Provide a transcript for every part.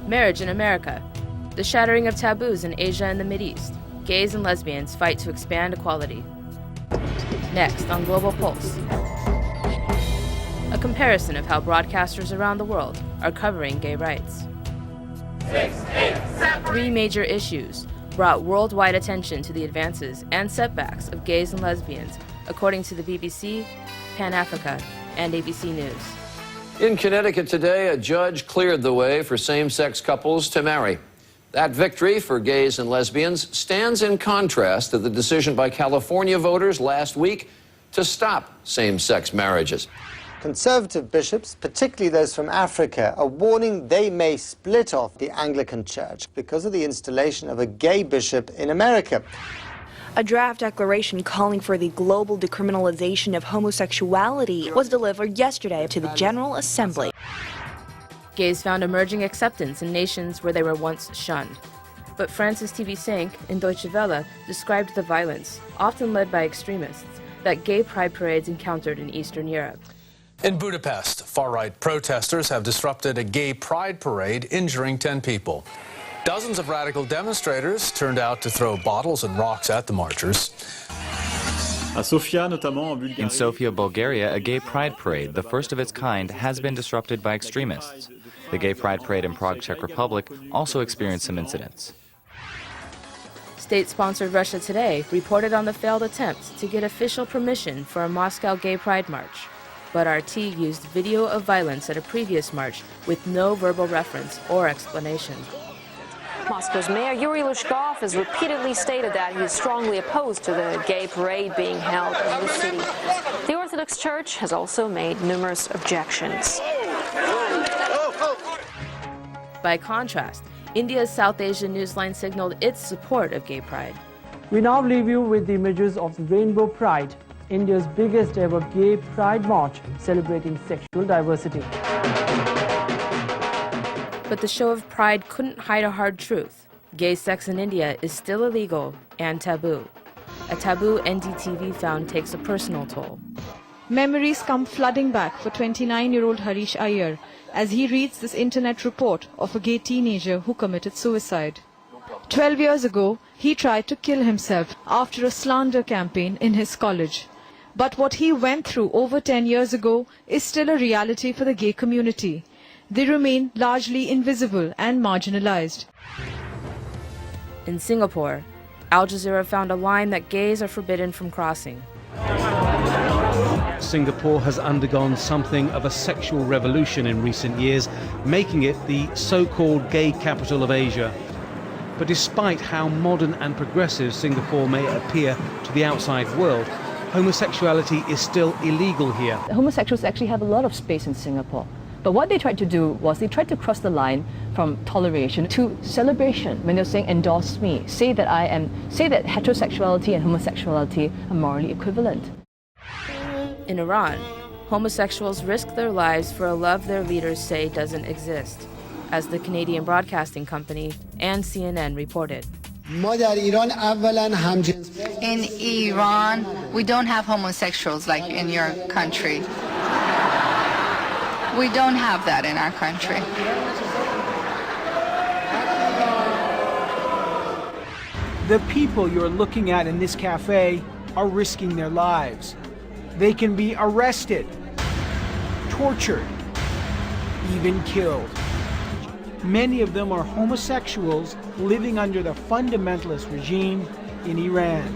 Marriage in America. The shattering of taboos in Asia and the Mideast. Gays and lesbians fight to expand equality. Next on Global Pulse. A comparison of how broadcasters around the world are covering gay rights. 6, 8, 7. 3 major issues brought worldwide attention to the advances and setbacks of gays and lesbians, according to the BBC, Pan Africa, and ABC News. In Connecticut today, a judge cleared the way for same-sex couples to marry. That victory for gays and lesbians stands in contrast to the decision by California voters last week to stop same-sex marriages. Conservative bishops, particularly those from Africa, are warning they may split off the Anglican Church because of the installation of a gay bishop in America. A draft declaration calling for the global decriminalization of homosexuality was delivered yesterday to the General Assembly. Gays found emerging acceptance in nations where they were once shunned. But France's TV sync in Deutsche Welle described the violence, often led by extremists, that gay pride parades encountered in Eastern Europe. In Budapest, far-right protesters have disrupted a gay pride parade, injuring 10 people. Dozens of radical demonstrators turned out to throw bottles and rocks at the marchers. In Sofia, Bulgaria, a gay pride parade, the first of its kind, has been disrupted by extremists. The gay pride parade in Prague, Czech Republic, also experienced some incidents. State-sponsored Russia Today reported on the failed attempt to get official permission for a Moscow gay pride march. But RT used video of violence at a previous march with no verbal reference or explanation. Moscow's mayor Yuri Lushkov has repeatedly stated that he is strongly opposed to the gay parade being held in the city. The Orthodox Church has also made numerous objections. By contrast, India's South Asian Newsline signaled its support of gay pride. We now leave you with the images of the Rainbow Pride, India's biggest ever gay pride march celebrating sexual diversity. But the show of pride couldn't hide a hard truth. Gay sex in India is still illegal and taboo. A taboo NDTV found takes a personal toll. Memories come flooding back for 29-year-old Harish Iyer as he reads this internet report of a gay teenager who committed suicide. 12 years ago, he tried to kill himself after a slander campaign in his college. But what he went through over 10 years ago is still a reality for the gay community. They remain largely invisible and marginalized. In Singapore, Al Jazeera found a line that gays are forbidden from crossing. Singapore has undergone something of a sexual revolution in recent years, making it the so-called gay capital of Asia. But despite how modern and progressive Singapore may appear to the outside world, homosexuality is still illegal here. Homosexuals actually have a lot of space in Singapore. But what they tried to do was they tried to cross the line from toleration to celebration. When they're saying endorse me, say that heterosexuality and homosexuality are morally equivalent. In Iran, homosexuals risk their lives for a love their leaders say doesn't exist, as the Canadian Broadcasting Company and CNN reported. In Iran, we don't have homosexuals like in your country. We don't have that in our country. The people you're looking at in this cafe are risking their lives. They can be arrested, tortured, even killed. Many of them are homosexuals living under the fundamentalist regime in Iran.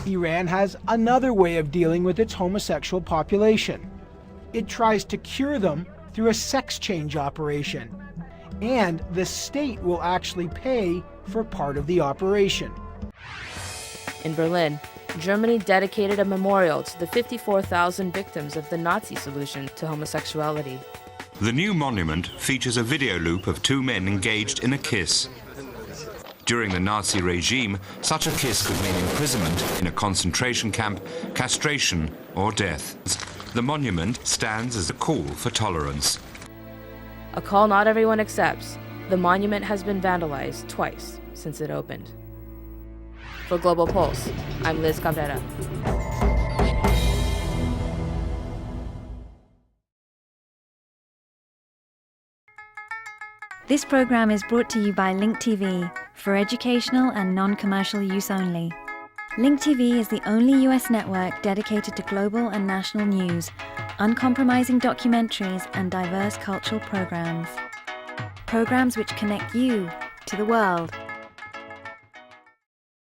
Iran has another way of dealing with its homosexual population. It tries to cure them through a sex change operation, and the state will actually pay for part of the operation. In Berlin, Germany dedicated a memorial to the 54,000 victims of the Nazi solution to homosexuality. The new monument features a video loop of 2 men engaged in a kiss. During the Nazi regime, such a kiss could mean imprisonment in a concentration camp, castration, or death. The monument stands as a call for tolerance. A call not everyone accepts. The monument has been vandalized twice since it opened. For Global Pulse, I'm Liz Cabrera. This program is brought to you by Link TV for educational and non-commercial use only. Link TV is the only US network dedicated to global and national news, uncompromising documentaries, and diverse cultural programs. Programs which connect you to the world.